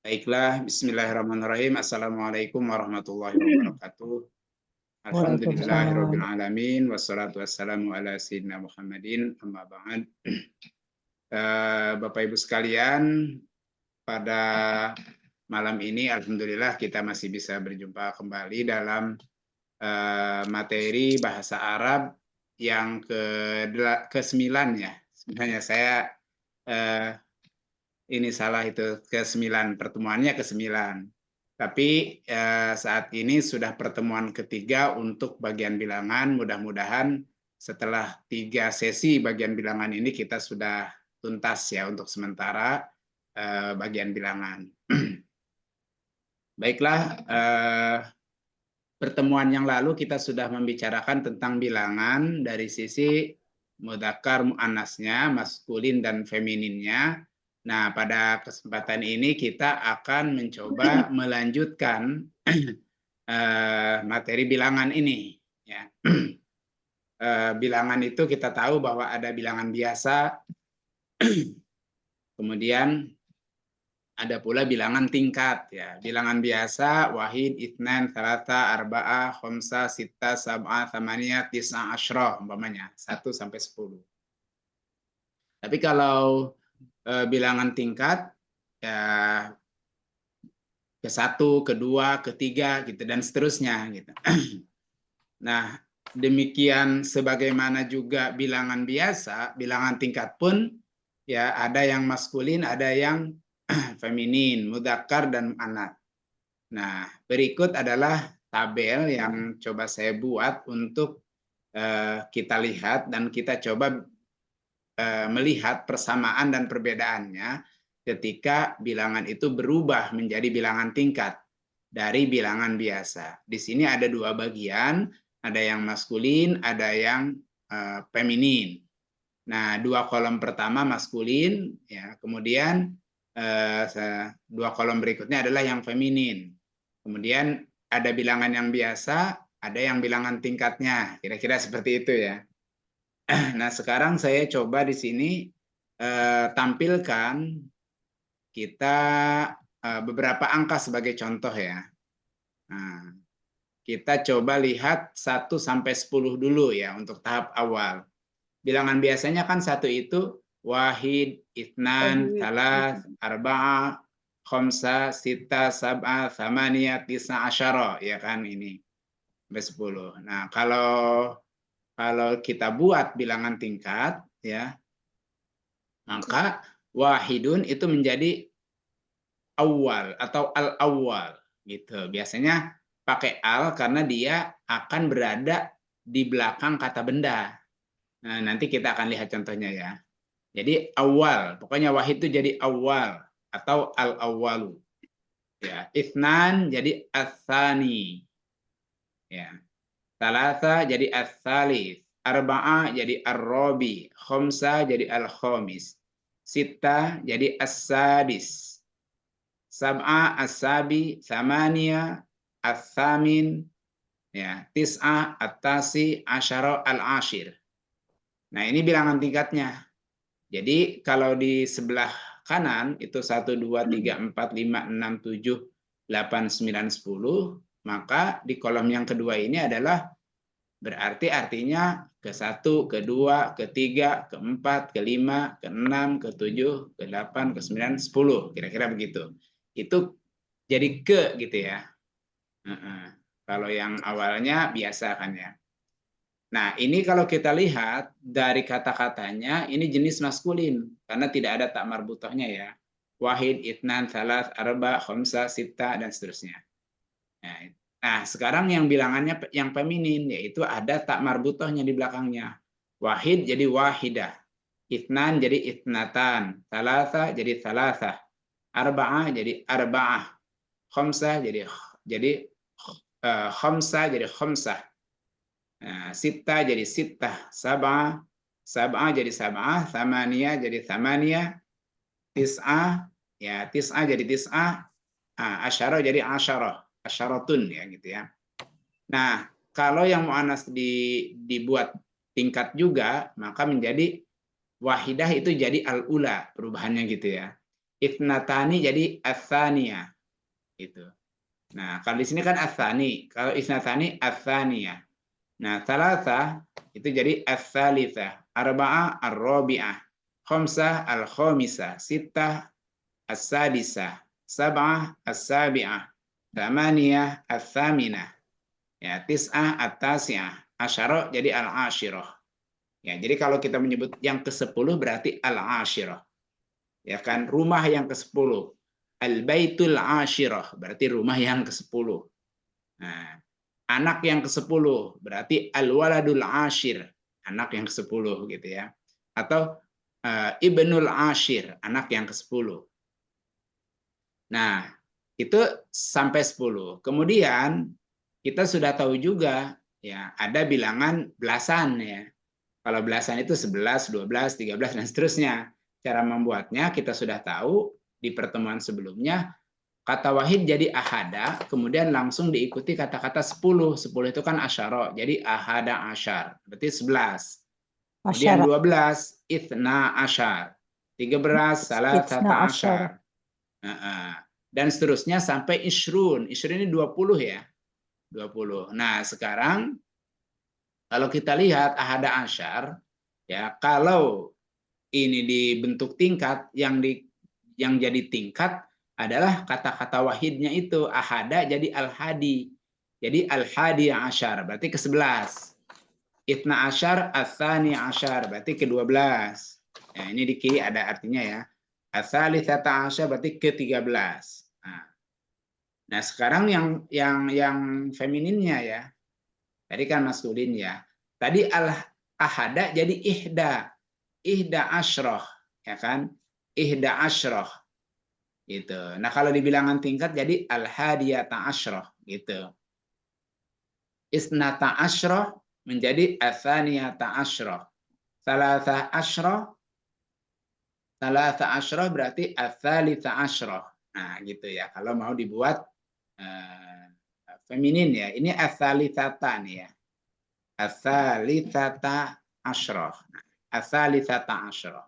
Baiklah, bismillahirrahmanirrahim. Assalamualaikum warahmatullahi wabarakatuh. Waalaikumsalam. Alhamdulillahirrabbilalamin. Wassalatu wassalamu ala sayyidina Muhammadin. Amma ba'd. Bapak Ibu sekalian, pada malam ini Alhamdulillah kita masih bisa berjumpa kembali dalam materi bahasa Arab yang ke-9 ya. Sebenarnya saya ini salah, itu ke-9, pertemuannya ke-9. Tapi saat ini sudah pertemuan ketiga untuk bagian bilangan. Mudah-mudahan setelah 3 sesi bagian bilangan ini kita sudah tuntas ya untuk sementara bagian bilangan. Baiklah, pertemuan yang lalu kita sudah membicarakan tentang bilangan dari sisi mudzakkar muannasnya, maskulin dan femininnya. Nah, pada kesempatan ini kita akan mencoba melanjutkan materi bilangan ini. Ya. Bilangan itu kita tahu bahwa ada bilangan biasa, kemudian ada pula bilangan tingkat. Ya. Bilangan biasa, wahid, itsnan, tsalasa, arba'ah, khamsah, sittah, sab'ah, tsamaniyah, tis'ah, asyrah, umpamanya 1 sampai 10. Tapi kalau bilangan tingkat ya ke-1, ke-2, ke-3 gitu dan seterusnya gitu. Nah, demikian sebagaimana juga bilangan biasa, bilangan tingkat pun ya ada yang maskulin, ada yang feminin, mudzakkar dan muannats. Nah, berikut adalah tabel yang coba saya buat untuk kita lihat dan kita coba melihat persamaan dan perbedaannya ketika bilangan itu berubah menjadi bilangan tingkat dari bilangan biasa. Di sini ada 2 bagian, ada yang maskulin, ada yang feminin. Nah, 2 kolom pertama maskulin, ya, kemudian 2 kolom berikutnya adalah yang feminin. Kemudian ada bilangan yang biasa, ada yang bilangan tingkatnya, kira-kira seperti itu ya. Nah, sekarang saya coba di sini tampilkan kita beberapa angka sebagai contoh ya. Nah, kita coba lihat 1 sampai 10 dulu ya untuk tahap awal. Bilangan biasanya kan 1 itu wahid, itsnan, tsalas, arba'ah, khamsah, sittah, sab'ah, tsamaniyah, tis'ah, asyara, ya kan ini. Sampai 10. Nah, kalau kita buat bilangan tingkat ya, maka wahidun itu menjadi awal atau al-awwal gitu. Biasanya pakai al karena dia akan berada di belakang kata benda. Nah, nanti kita akan lihat contohnya ya. Jadi awal, pokoknya wahid itu jadi awal atau al-awwalu. Ya, itsnan jadi ats-tsani. Ya. Tsalatsa jadi ats-tsalits. Arba'ah jadi ar-rabi, khamsah jadi al-khamis. Sittah jadi as-sadis. Sab'ah as-sabi, tsamaniyah as-tsamin, ya, tis'ah at-tasi, asyara al-ashir. Nah, ini bilangan tingkatnya. Jadi kalau di sebelah kanan itu 1, 2, 3, 4, 5, 6, 7, 8, 9, 10, maka di kolom yang kedua ini adalah berarti artinya ke-1, ke-2, ke-3, ke-4, ke-5, ke-6, ke-7, ke-8, ke-9, 10. Kira-kira begitu. Itu jadi ke gitu ya. Kalau yang awalnya biasa kan ya. Nah, ini kalau kita lihat dari kata-katanya, ini jenis maskulin. Karena tidak ada tak marbutohnya ya. Wahid, itnan, tsalas, arba, khamsah, sittah, dan seterusnya. Nah, sekarang yang bilangannya yang feminin, yaitu ada tak marbutohnya di belakangnya. Wahid jadi wahidah. Itnan jadi itnatan. Tsalatsa jadi tsalasah. Arba'ah jadi arba'ah. Khamsah jadi khamsah jadi khamsah. Nah, sittah jadi sittah, sab'ah jadi sab'ah, tsamaniyah jadi tsamaniyah, tis'ah ya tis'ah jadi tis'ah, asyara jadi asyarah, asyaratun ya gitu ya. Nah, kalau yang muannas dibuat tingkat juga, maka menjadi wahidah itu jadi al-ula, perubahannya gitu ya. Itnatani jadi atsaniyah. Gitu. Nah, kalau di sini kan atsani, kalau isnatani atsaniyah. Nah, thalatha itu jadi ats-tsalitsah, arba'ah ar-rabi'ah, khamsah al-khamisah, sittah as-sadisah, sab'ah as-sabi'ah, thamaniyah ats-tsaminah, ya, tis'ah at-tasi'ah, asyara jadi al-asyirah. Ya, jadi kalau kita menyebut yang ke-10 berarti al-asyirah. Ya kan, rumah yang ke-10. Al-baitul asyirah berarti rumah yang ke-10. Nah, anak yang ke-10 berarti al-waladul asyir, anak yang ke-10 gitu ya. Atau ibnul asyir, anak yang ke-10. Nah, itu sampai 10. Kemudian kita sudah tahu juga ya, ada bilangan belasan ya. Kalau belasan itu 11, 12, 13 dan seterusnya. Cara membuatnya kita sudah tahu di pertemuan sebelumnya. Kata wahid jadi ahada, kemudian langsung diikuti kata-kata 10. 10 itu kan asyara, jadi ahada asyar, berarti 11. Kemudian Asyara. 12, ithna asyar. 13, salasata Isna asyar. Dan seterusnya sampai ishrun. Ishrun ini 20 ya. 20. Nah, sekarang kalau kita lihat ahada asyar, ya kalau ini dibentuk tingkat, yang jadi tingkat adalah kata-kata wahidnya itu ahada jadi al-hadi. Jadi al-hadi asyar berarti ke-11. Itna asyar ats-tsani asyar berarti ke-12. Ya, ini di kiri ada artinya ya. Ats-tsalitsata asyar berarti ke-13. Nah, sekarang yang femininnya ya. Tadi kan maskulin ya. Tadi al-ahada jadi ihda. Ihda asyroh, ya kan? Ihda asyroh. Gitu. Nah, kalau di bilangan tingkat jadi al-hadiyata asyroh gitu. Isnata asyroh menjadi atsaniyata asyroh. Salatha asyroh, salatha asyroh berarti atsalitha asyroh. Nah, gitu ya. Kalau mau dibuat feminin ya. Ini atsalitsata nih ya. Atsalitsata asyroh. Nah, atsalitsata asyroh.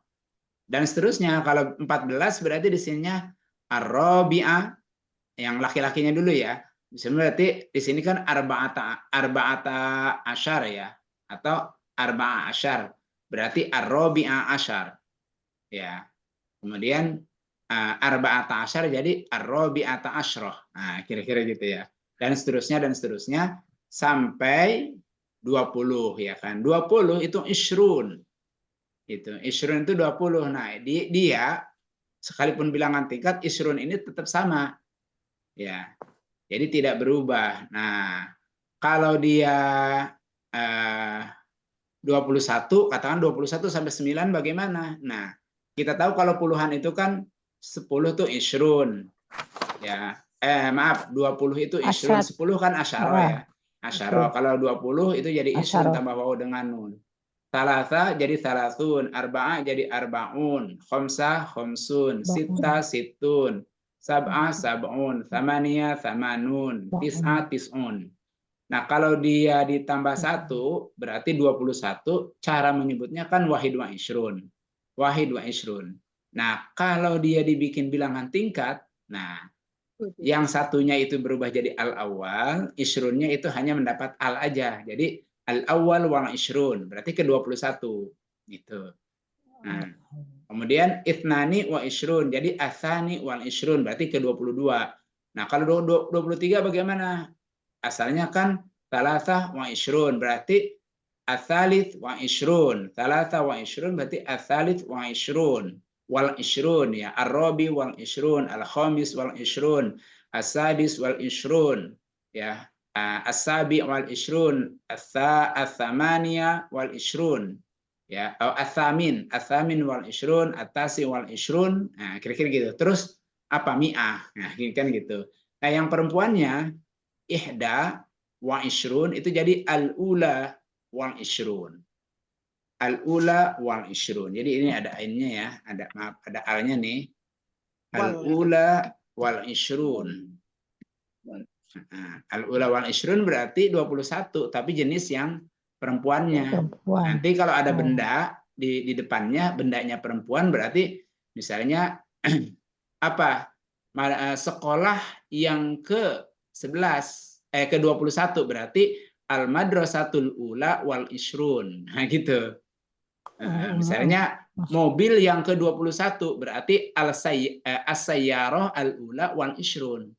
Dan seterusnya kalau 14 berarti di sininya ar-rabi'ah, yang laki-lakinya dulu ya. Di sini berarti di sini kan arba'ata asyar ya, atau arba'a asyar. Berarti ar-rabi'ah asyar. Ya. Kemudian arba'ata asyar jadi ar-rabi'ata asyroh. Nah, kira-kira gitu ya. Dan seterusnya sampai 20 ya kan. 20 itu isyrun. Itu isyrun itu 20. Nah, dia sekalipun bilangan tingkat isyrun ini tetap sama. Ya. Jadi tidak berubah. Nah, kalau dia 21, katakan 21 sampai 9 bagaimana? Nah, kita tahu kalau puluhan itu kan 10 itu isyrun. Ya. Maaf, 20 itu isyrun, 10 kan asyara ya. Asyara. Kalau 20 itu jadi isyrun tambah waw dengan nun. Salasa jadi salasun, arba'ah jadi arbaun, khamsah khamsun, sittah sittun, sab'ah sab'un, thamaniyah thamanun, tis'ah tis'un. Nah, kalau dia ditambah 1 berarti 21, cara menyebutnya kan wahid wa isyrun. Wahid wa isyrun. Nah, kalau dia dibikin bilangan tingkat, nah yang satunya itu berubah jadi al-awwal, isyrunnya itu hanya mendapat al aja. Jadi al-awwal wal isyrun, berarti ke-21 gitu. Nah, kemudian itnani wa isyrun, jadi asani wal isyrun, berarti ke-22. Nah, kalau 23 bagaimana? Asalnya kan salasah wa isyrun, berarti asalits wa isyrun. Salasah wa isyrun berarti asalits wa isyrun. Wal isyrun ya, ar-rabi wal isyrun, al-khamis wal isyrun, as-sadis wal isyrun ya, as-sabi wal isyrun, as-thamaniya wal isyrun ya, atau as-samin wal isyrun, at-tasi wal isyrun. Nah, kira-kira gitu. Terus apa mi'ah? Nah, kan gitu. Nah, yang perempuannya ihda wa isyrun itu jadi al-ula wal isyrun. Al-ula wal isyrun. Jadi ini ada ainnya ya, ada alnya nih. Al-ula wal isyrun. Al-ula wal isyrun berarti 21, tapi jenis yang perempuannya. Nanti kalau ada benda di depannya, bendanya perempuan berarti misalnya apa? Sekolah yang ke-21 berarti al-madrasatul ula wal ishrun. Nah, gitu. Misalnya mobil yang ke-21 berarti as-sayyarah al-ula wal ishrun.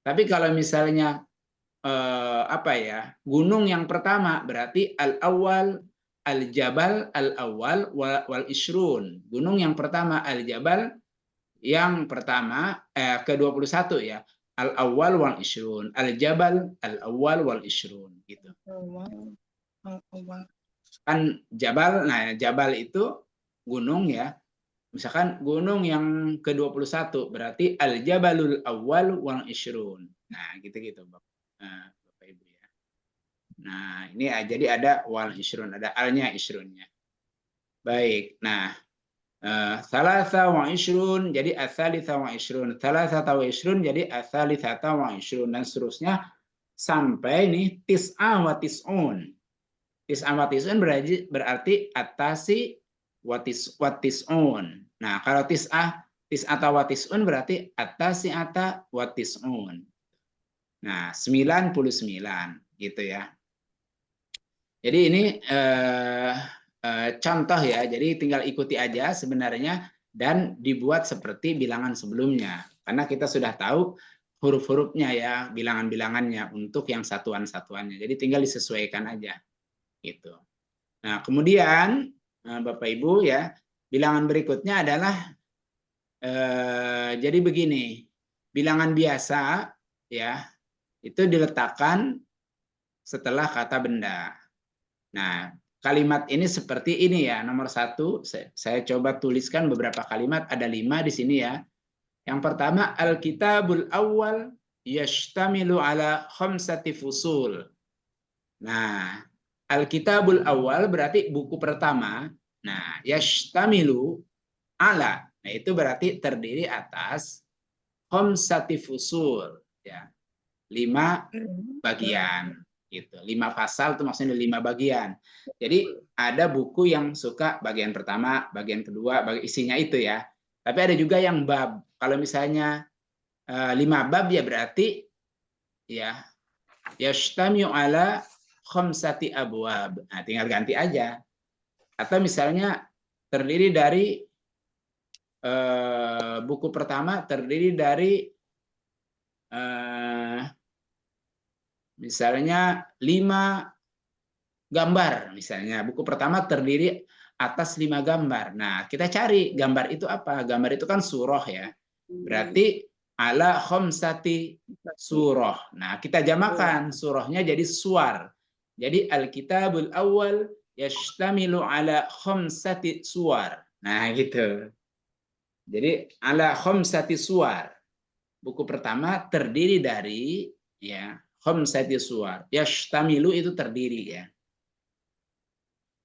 Tapi kalau misalnya apa ya? Gunung yang pertama berarti al-awwal al-jabal al-awwal wal ishrun. Gunung yang pertama al-jabal yang pertama ke-21 ya. Al-awwal wal ishrun, al-jabal al-awwal wal ishrun gitu. Kan jabal, nah jabal itu gunung ya. Misalkan gunung yang ke-21 berarti al-jabalul awwal wal ishrun. Nah, gitu-gitu Bapak Ibu ya. Nah, ini jadi ada wal ishrun, ada alnya ishrunnya. Baik. Nah, salasa wa ishrun jadi as-salisa wa ishrun. Salasata wa ishrun jadi as-salisata wa ishrun dan seterusnya sampai nih tis'a wa tis'un. Tis'a wa tis'un berarti atasi wa tis'un. Nah, kalau tis'ata wa tis'un berarti atasi'ata wa tis'un. Nah, 99 gitu ya. Jadi ini contoh ya, jadi tinggal ikuti aja sebenarnya dan dibuat seperti bilangan sebelumnya. Karena kita sudah tahu huruf-hurufnya ya, bilangan-bilangannya untuk yang satuan-satuannya. Jadi tinggal disesuaikan aja gitu. Nah, kemudian Bapak Ibu ya, bilangan berikutnya adalah jadi begini. Bilangan biasa ya, itu diletakkan setelah kata benda. Nah, kalimat ini seperti ini ya. Nomor 1, saya coba tuliskan beberapa kalimat. Ada 5 di sini ya. Yang pertama, Al-Kitabul Awwal yashtamilu ala khamsati fusul. Nah, Al-Kitabul Awwal berarti buku pertama. Nah, yashtamilu ala. Nah, itu berarti terdiri atas khamsati fusul. Ya, 5 bagian. Gitu. 5 pasal itu maksudnya 5 bagian. Jadi ada buku yang suka bagian pertama, bagian kedua, isinya itu ya. Tapi ada juga yang bab. Kalau misalnya 5 bab ya berarti ya yashtamiu ala khamsati abwab. Nah, tinggal ganti aja. Atau misalnya terdiri dari buku pertama terdiri dari misalnya 5 gambar. Misalnya buku pertama terdiri atas 5 gambar. Nah, kita cari gambar itu apa? Gambar itu kan surah ya. Berarti ala khamsati surah. Nah, kita jamakan surahnya jadi suar. Jadi Al-Kitabul Awwal yashtamilu ala khamsati suar. Nah, gitu. Jadi ala khamsati suar. Buku pertama terdiri dari ya khamsati suar. Yashtamilu itu terdiri ya.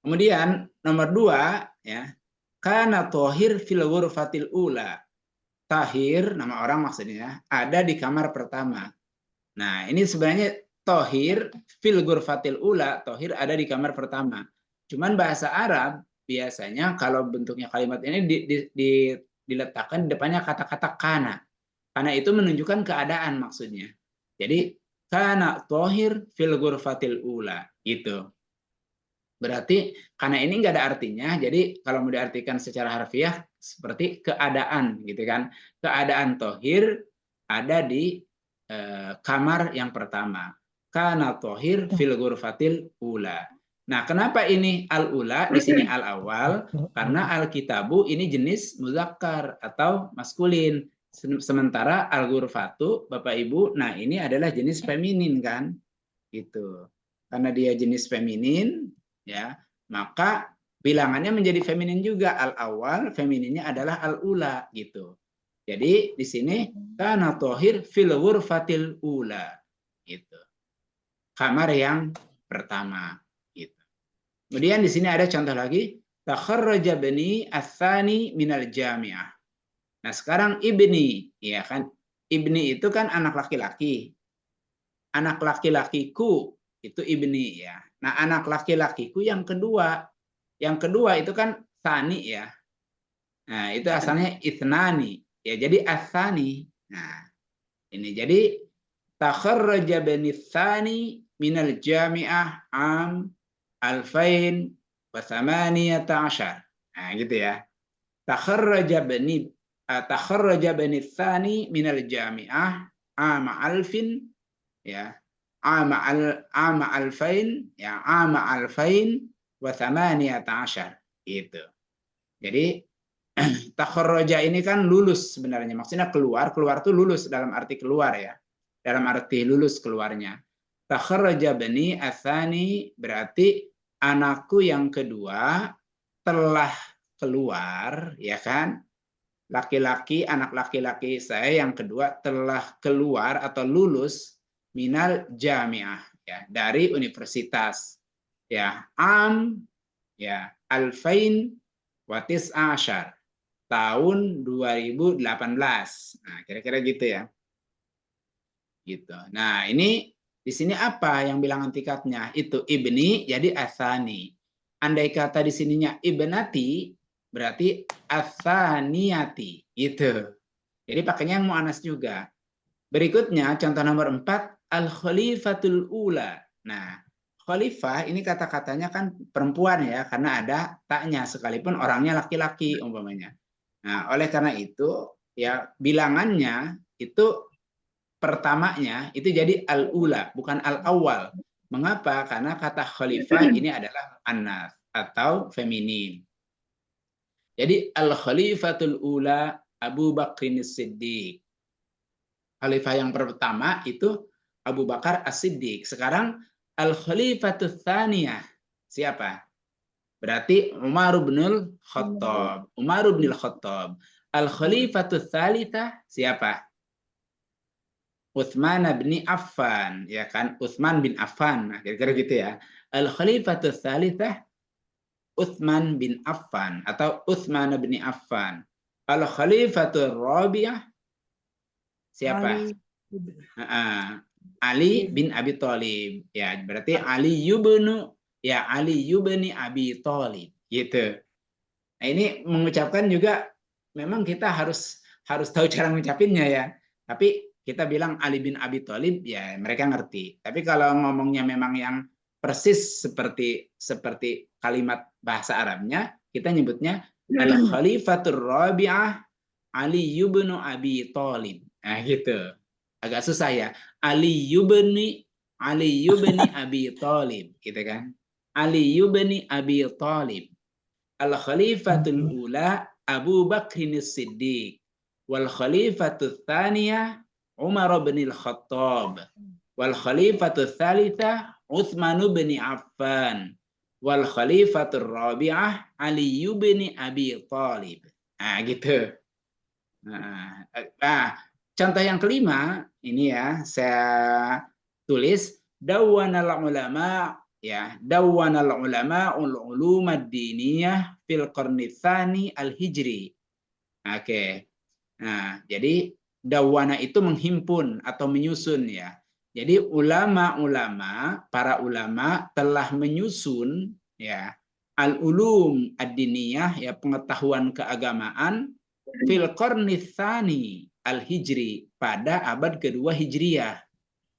Kemudian nomor 2 ya, kana Thohir fil ghurfatil ula. Tahir nama orang maksudnya ada di kamar pertama. Nah, ini sebenarnya Thohir fil ghurfatil ula, Thohir ada di kamar pertama. Cuman bahasa Arab biasanya kalau bentuknya kalimat ini diletakkan di depannya kata-kata kana. Karena itu menunjukkan keadaan maksudnya. Jadi kana Thohir fil ghurfatil ula gitu. Berarti karena ini nggak ada artinya, jadi kalau mau diartikan secara harfiah seperti keadaan gitu kan. Keadaan Thohir ada di kamar yang pertama. Kana Thohir fil ghurfatil ula. Nah, kenapa ini al-ula, di sini al-awal? Karena al-kitabu ini jenis muzakkar atau maskulin. Sementara al-ghurfatu, Bapak Ibu, nah ini adalah jenis feminin kan? Gitu. Karena dia jenis feminin, ya, maka bilangannya menjadi feminin juga. Al-awal femininnya adalah al-ula gitu. Jadi di sini kana Thohir fil ghurfatil ula gitu. Kamar yang pertama gitu. Kemudian di sini ada contoh lagi, takharraja bani ats-tsani minal jami'ah. Nah, sekarang ibni, ya kan? Ibni itu kan anak laki-laki. Anak laki-lakiku itu ibni ya. Nah, anak laki-lakiku yang kedua itu kan tani ya. Nah, itu asalnya itnani Ya, jadi atsani. Nah, ini jadi takharraja bani tsani minal jami'ah am 2018. Nah, gitu ya. Takharraja bani tsani minal jami'ah am alfin, ya. Ama alfain, ya, ama alfain wa 18 gitu. Jadi takharraja ini kan lulus sebenarnya, maksudnya keluar tuh lulus dalam arti keluar ya, dalam arti lulus keluarnya. Takharraja bani atsani berarti anakku yang kedua telah keluar, ya kan? Laki-laki, anak laki-laki saya yang kedua telah keluar atau lulus minal jamiah, ya, dari universitas, ya, ya, alfain watis ashar, tahun 2018. Nah, kira-kira gitu ya. Gitu. Nah, ini di sini apa yang bilangan tingkatnya? Itu ibni jadi asani. Andai kata di sininya ibnati berarti asaniyati. Gitu. Jadi pakainya yang muannas juga. Berikutnya contoh nomor 4, al-khalifatul ula. Nah, khalifah ini kata-katanya kan perempuan ya, karena ada taknya sekalipun orangnya laki-laki umpamanya. Nah, oleh karena itu ya bilangannya itu pertamanya itu jadi al-ula, bukan al-awwal. Mengapa? Karena kata khalifah ini adalah anas atau feminin. Jadi al-khalifatul ula Abu Bakrin Siddiq. Khalifah yang pertama itu Abu Bakar As-Siddiq. Sekarang al-khalifatul tsaniyah siapa? Berarti Umar bin Khattab. Umar bin Khattab. Al-khalifatul tsalitsah siapa? Utsman bin Affan, ya kan? Utsman bin Affan. Nah, kira-kira gitu ya. Al-khalifatul tsalitsah Utsman bin Affan atau Utsman bin Affan. Al-khalifatul rabi'ah siapa? Ali bin Abi Thalib. Ya, berarti Ali yubni Abi Thalib gitu. Nah, ini mengucapkan juga memang kita harus tahu cara mengucapinnya ya. Tapi kita bilang Ali bin Abi Thalib ya mereka ngerti. Tapi kalau ngomongnya memang yang persis seperti kalimat bahasa Arabnya, kita nyebutnya Al-Khalifatur Rabi'ah Ali bin Abi Thalib. Nah, gitu. Agak susah ya. Ali bin Abi Thalib, gitu kan. Ali bin Abi Thalib. Al-Khalifatul Ula Abu Bakrin Siddiq. Wal Khalifatul Thaniyah Umar bin Al-Khattab. Wal Khalifatul Thalithah Utsman bin Affan. Wal Khalifatul Rabi'ah Ali bin Abi Thalib. Nah, gitu. Nah, contoh yang kelima ini ya saya tulis dawanal ulama ya dawanal ulama ulum ad-diniyah fil qarni tsani al-hijri. Oke. Nah, jadi dawana itu menghimpun atau menyusun ya. Jadi para ulama telah menyusun ya al-ulum ad-diniyah ya pengetahuan keagamaan fil qarni tsani al-hijri pada abad kedua Hijriah.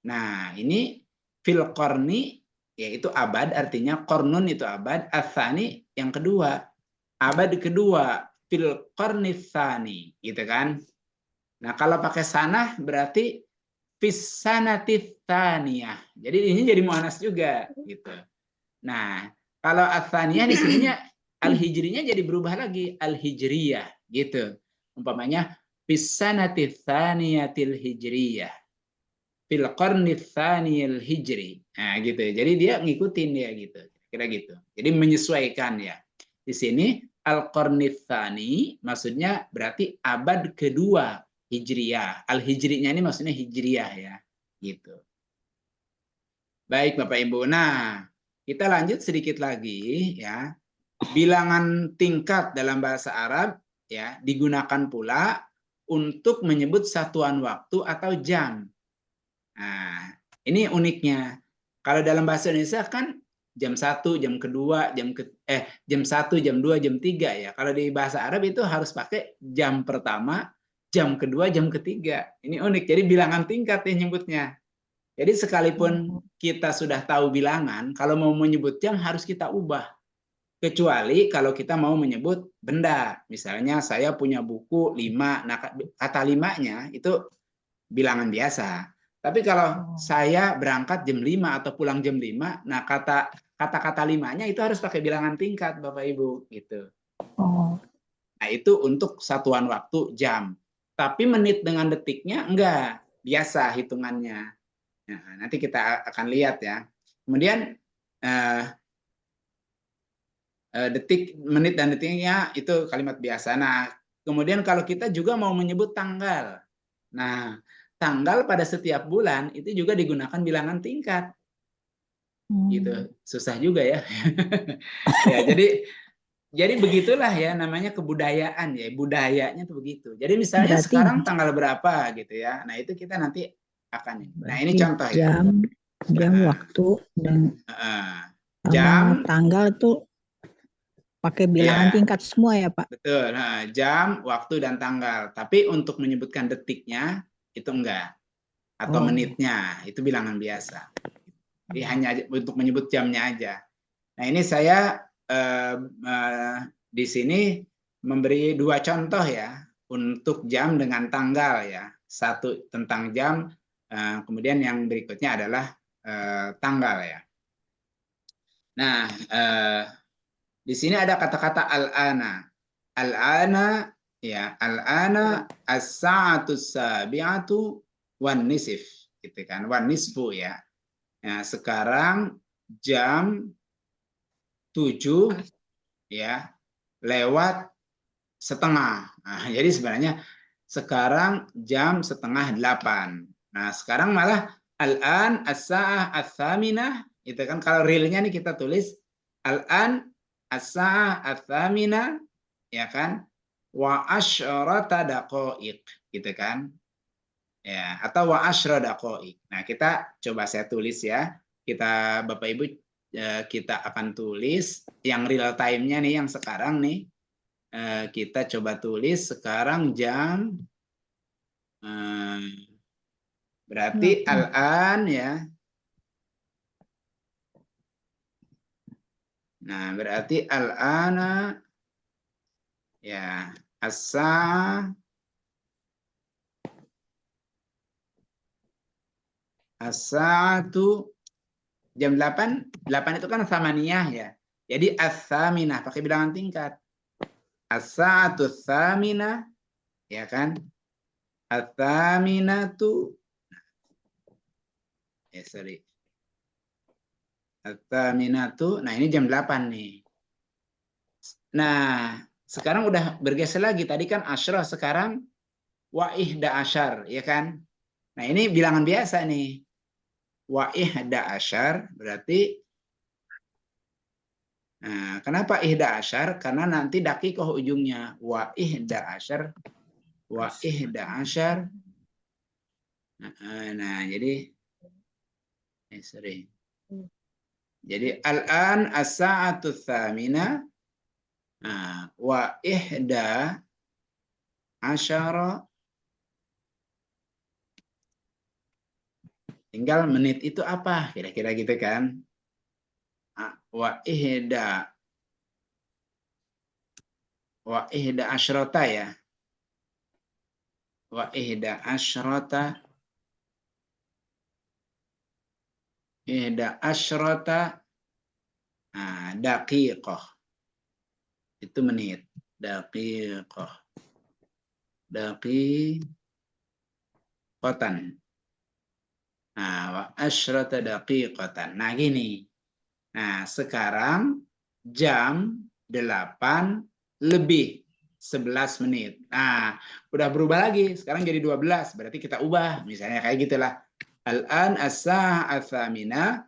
Nah, ini fil qarni yaitu abad artinya qarnun itu abad, ats-tsani yang kedua. Abad kedua fil qarni tsani gitu kan. Nah, kalau pakai sanah berarti fis sanati tsaniyah. Jadi ini jadi muannas juga gitu. Nah, kalau ats-tsaniyah di sininya al-hijrinya jadi berubah lagi al-hijriyah gitu. Umpamanya fis sanati tsaniyatil hijriyah. Fil qarni tsaniyil hijri. Nah, gitu ya. Jadi dia ngikutin dia gitu. Kira gitu. Jadi menyesuaikan ya. Di sini al-qarni tsani maksudnya berarti abad kedua Hijriyah. Al-hijrinya ini maksudnya hijriyah ya. Gitu. Baik Bapak Ibu. Nah, kita lanjut sedikit lagi ya. Bilangan tingkat dalam bahasa Arab ya digunakan pula untuk menyebut satuan waktu atau jam. Nah, ini uniknya. Kalau dalam bahasa Indonesia kan jam 1, jam kedua, jam 1, jam 2, jam 3 ya. Kalau di bahasa Arab itu harus pakai jam pertama, jam kedua, jam ketiga. Ini unik. Jadi bilangan tingkat ya nyebutnya. Jadi sekalipun kita sudah tahu bilangan, kalau mau menyebut jam harus kita ubah. Kecuali kalau kita mau menyebut benda. Misalnya saya punya buku 5, nah kata 5-nya itu bilangan biasa. Tapi kalau saya berangkat jam 5 atau pulang jam 5, nah kata-kata 5-nya itu harus pakai bilangan tingkat, Bapak Ibu, gitu. Nah, itu untuk satuan waktu jam. Tapi menit dengan detiknya enggak, biasa hitungannya. Nah, nanti kita akan lihat ya. Kemudian detik, menit dan detiknya itu kalimat biasa. Nah, kemudian kalau kita juga mau menyebut tanggal. Nah, tanggal pada setiap bulan itu juga digunakan bilangan tingkat. Gitu. Susah juga ya. Ya, jadi begitulah ya namanya kebudayaan ya. Budayanya tuh begitu. Jadi misalnya Berarti sekarang tanggal berapa gitu ya. Nah, itu kita nanti akan. Nah, ini berarti contoh ya. jam waktu dan Jam, tanggal tuh pakai bilangan ya, tingkat semua ya, Pak? betul. Nah, jam, waktu, dan tanggal. Tapi untuk menyebutkan detiknya itu enggak. Atau menitnya, itu bilangan biasa. Jadi hanya untuk menyebut jamnya aja. Nah, ini saya di sini memberi 2 contoh ya untuk jam dengan tanggal ya. Satu tentang jam, kemudian yang berikutnya adalah tanggal ya. Nah, di sini ada kata-kata al-ana. Al-ana ya, al-ana as-sa'atu sabi'atu wan nisif gitu kan, wan nisfu ya. Nah, sekarang jam 7 ya lewat setengah. Nah, jadi sebenarnya sekarang jam setengah 8. Nah, sekarang malah al-an as-sa'ah ats-tsaminah itu kan kalau realnya nih kita tulis al-an as-sa'ah ats-tsaminah ya kan wa asyrata daqaiq gitu kan. Ya, atau wa asyra daqaiq. Nah, kita coba saya tulis ya. Kita Bapak Ibu kita akan tulis yang real time-nya nih yang sekarang nih. Kita coba tulis sekarang jam berarti al-an ya. Nah, berarti al-ana ya as-sa'atu jam 8. 8 itu kan samaniyah ya. Jadi as-saminah pakai bilangan tingkat. As-sa'atu tsaminah ya kan? At-tsaminatu sorry. At-tsaminatu. Nah, ini jam 8 nih. Nah, sekarang udah bergeser lagi. Tadi kan asyrah, sekarang wa ihda asyar, ya kan? Nah, ini bilangan biasa nih. Wa ihda asyar berarti kenapa ihda asyar? Karena nanti dakikoh ujungnya. Wa ihda asyar. Wa ihda asyar. Nah, jadi sorry. Jadi al-an as-sa'atu tsamina wa ihda asyara. Tinggal menit itu apa? Kira-kira gitu kan. Wa ihda asyrota ya. Wa ihda asyrota. Ihda asyrota daqiqah. Itu menit. Daqiqah. Daqiqatan. Wa asyrota daqiqatan. Nah, gini. Nah, sekarang jam 8 lebih 11 menit. Nah, udah berubah lagi. Sekarang jadi 12. Berarti kita ubah. Misalnya kayak gitulah. Al-an as-sa'ah ats-tsamina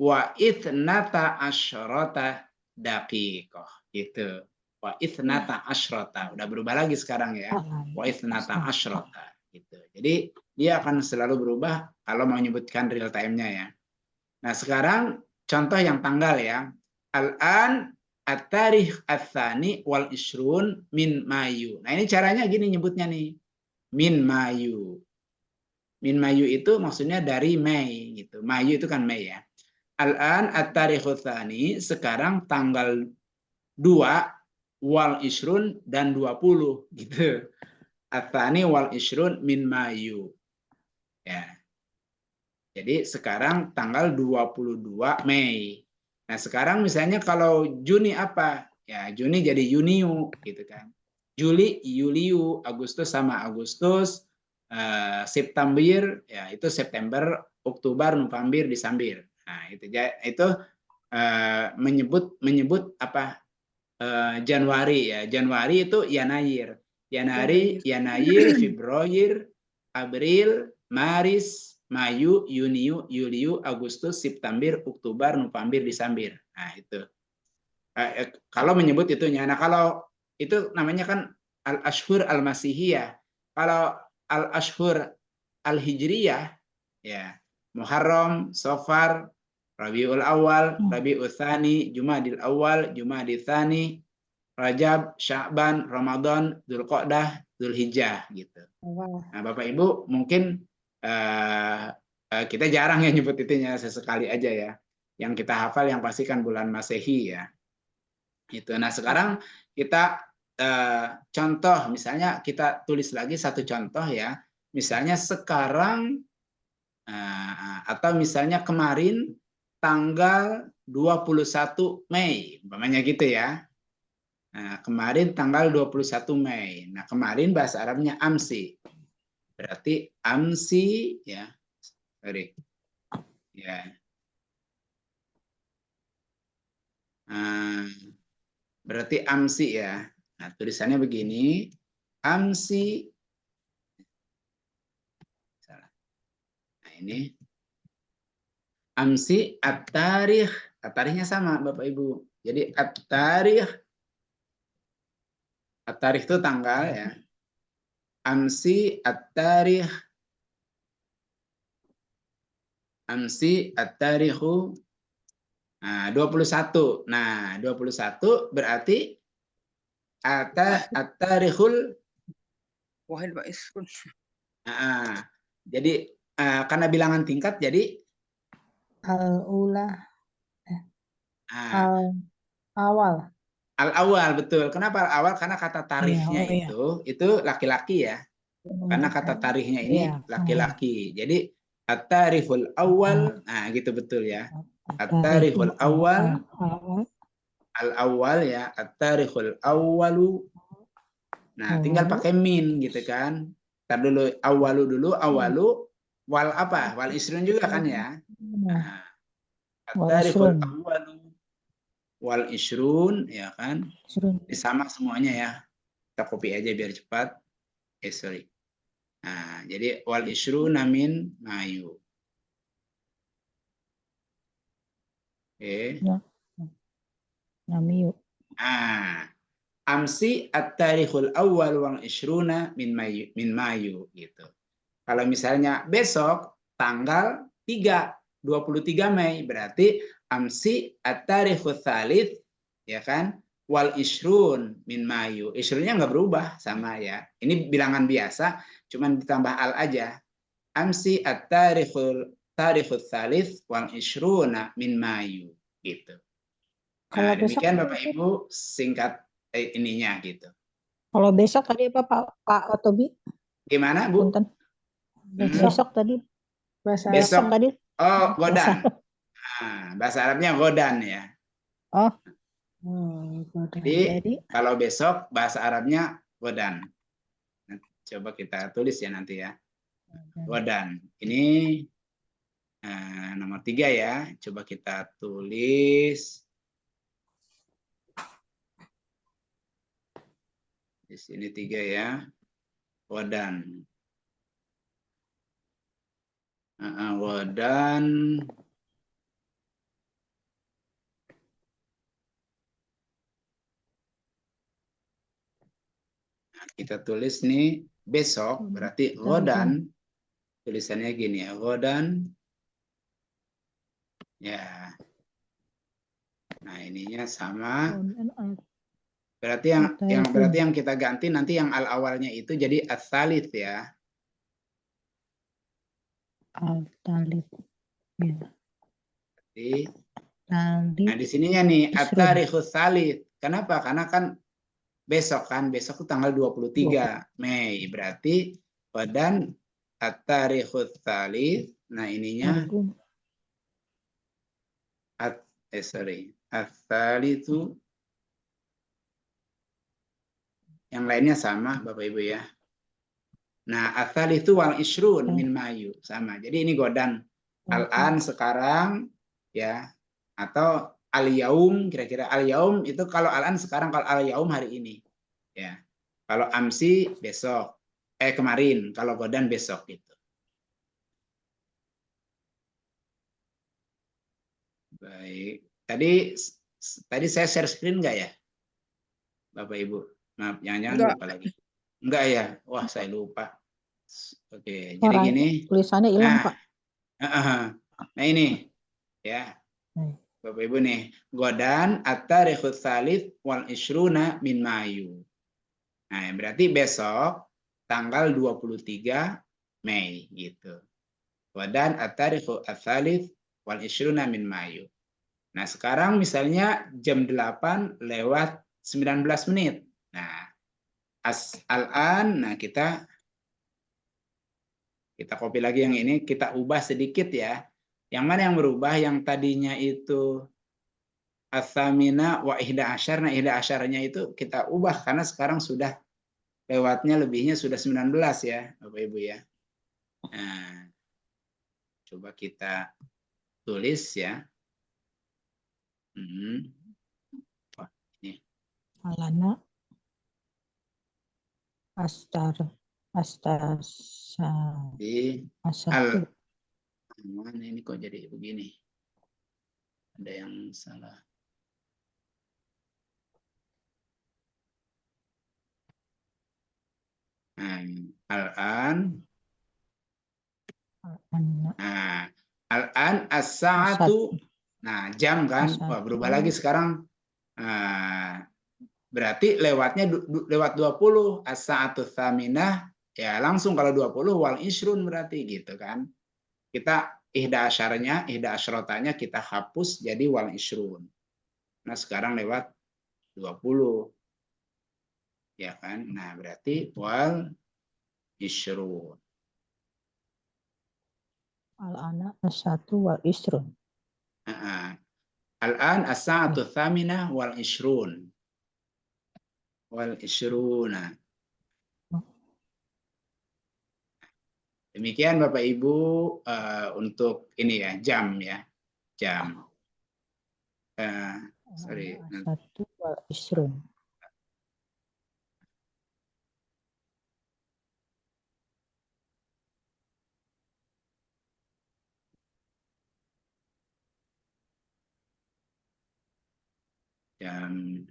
wa ithnata asyrata daqiqah. Gitu. Wa ithnata asyrata. Udah berubah lagi sekarang ya. Wa ithnata asyrata. Gitu. Jadi dia akan selalu berubah kalau mau menyebutkan real time-nya ya. Nah, sekarang contoh yang tanggal ya. Al-an at-tarikh ats-tsani wal ishrun min Mayu. Nah, ini caranya gini nyebutnya nih. min Mayu. Min Mayu itu maksudnya dari Mei gitu. Mayu itu kan Mei ya. Al-an at-tarikhul tsani, sekarang tanggal 2 wal isrun dan 20 gitu. At-tsani wal isrun min Mayu. Ya. Jadi sekarang tanggal 22 Mei. Nah, sekarang misalnya kalau Juni apa? Ya, Juni jadi Yuniu gitu kan. Juli Yuliu, Agustus sama Agustus, September ya itu September, Oktober, November, Desember. Nah, itu menyebut apa? Januari ya. Januari itu Yanair. Yanair, Februari, April, Maris, Mayu, Yuniu, Yuliu, Agustus, September, Oktober, November, Desember. Nah, itu. Kalau menyebut itunya. Nah, kalau itu namanya kan Al-Ashhur Al-Masihiyah. Kalau Al-Ashhur Al-Hijriyah, ya, Muharram, Safar, Rabiul Awal, Rabiul Tsani, Jumadil Awal, Jumadil Tsani, Rajab, Sya'ban, Ramadan, Dzulqa'dah, Dzulhijjah gitu. Nah, Bapak Ibu mungkin kita jarang ya nyebut itunya, sesekali aja ya. Yang kita hafal yang pasti kan bulan Masehi ya. Itu. Nah, sekarang kita contoh, misalnya kita tulis lagi satu contoh ya. Misalnya sekarang atau misalnya kemarin tanggal 21 Mei, umpamanya gitu ya. Nah, kemarin tanggal 21 Mei. Nah, kemarin bahasa Arabnya amsi. Berarti amsi ya. Sorry. Ya. Berarti amsi ya. Nah, tulisannya begini. Amsi. Nah, ini. Amsi at-tarikh. At-tarikhnya sama Bapak Ibu. Jadi at-tarikh. At-tarikh itu tanggal ya. Amsi at-tarikh. Amsi at-tarikhu. Nah, 21. Nah, 21 berarti at-tarikhul wahid wa isrun. Jadi karena bilangan tingkat jadi Al-ula. Al-awal. Al-awal, betul. Kenapa al-awal? Karena kata tarikhnya itu laki-laki ya. Karena kata tarikhnya ini laki-laki. Jadi at-tarikhul awal. Nah, gitu betul ya. At-tarikhul awal. Al-awal ya. At-tarikhul awalu. Nah, tinggal pakai min gitu kan. Ntar dulu awalu dulu, awalu wal apa? Wal isrun juga kan ya. Nah, at-tarikhul awalu wal isrun ya kan. Sama semuanya ya. Kita copy aja biar cepat. Sorry. Nah, jadi wal isruna min Mayu. Oke. Namiyu. Amsi at-tarikhul awal wal isruna min Mayu gitu. Kalau misalnya besok tanggal 23 Mei berarti amsi at-tarikhul tsalits ya kan wal isrun min Mayu. Isrunnya nggak berubah sama ya. Ini bilangan biasa cuman ditambah al aja. Amsi at-tarikhul tsalits wal isruna min Mayu gitu. Nah, demikian Bapak Ibu singkat ininya gitu. Kalau besok tadi apa Pak Otobi? Gimana Bu? Punten. Besok tadi. Besok tadi. Oh, godan. Bahasa Arabnya godan ya. Oh. Jadi kalau besok bahasa Arabnya godan. Coba kita tulis ya nanti ya. Godan. Ini nomor 3 ya. Coba kita tulis. Di sini 3 ya. Godan. Godan. Kita tulis nih besok berarti godan. Tulisannya gini ya, godan. Ya. Nah, ininya sama. Berarti yang kita ganti nanti yang al-awalnya itu jadi ats-tsalits ya. Al-talib. Ya. Jadi, Talib. nah di sininya nih Isrun. at-tarikhus tsalits. Kenapa? Karena kan besok itu tanggal 23 Mei. Berarti dan at-tarikhus tsalits. Nah, ininya Targum. at-tsalitu yang lainnya sama Bapak Ibu ya. Nah, ats-tsalitu wal ishrun min Mayu sama. Jadi ini godan al-an sekarang ya, atau al-yaum, kira-kira al-yaum itu kalau al-an sekarang, kalau al-yaum hari ini ya. Kalau amsi besok, kemarin, kalau godan besok gitu. Baik. Tadi saya share screen nggak ya, Bapak Ibu? Maaf, jangan-jangan Enggak. lupa lagi. Enggak ya? Wah, saya lupa. Oke, jadi Orang gini. tulisannya hilang, Pak. Nah ini ya, Bapak Ibu nih, godan at-tarikhus tsalits wal ishruna min Mayu. Nah, berarti besok tanggal 23 Mei gitu. Godan at-tarikhus tsalits wal ishruna min Mayu. Nah, sekarang misalnya jam 8 lewat 19 menit. Nah, al-an, nah kita copy lagi yang ini, kita ubah sedikit ya. Yang mana yang berubah? Yang tadinya itu Atsamina wa ihda asyar. Nah, ihda asyarnya itu kita ubah karena sekarang sudah lewatnya lebihnya sudah 19 ya, Bapak Ibu ya. Nah, coba kita tulis ya. Wah, ini. Alana. Di Asatu. mana ini kok jadi begini? Ada yang salah. Al-an. Nah, al-an as-sa'atu. Nah, jam kan. Wah, berubah lagi sekarang. Berarti lewatnya lewat 20. As-sa'atu tsaminah. Ya, langsung kalau 20 wal ishrun berarti gitu kan. Kita ihda asyrotanya kita hapus jadi wal ishrun. Nah, sekarang lewat 20. Ya kan? Nah, berarti wal ishrun. Al-ana as-satu wal isrun. Al-an as-sa'atu tsaminah wal ishrun. Wal ishruna. Demikian Bapak Ibu untuk ini ya, jam ya. Jam. Sorry. As-satu wal isrun. Jam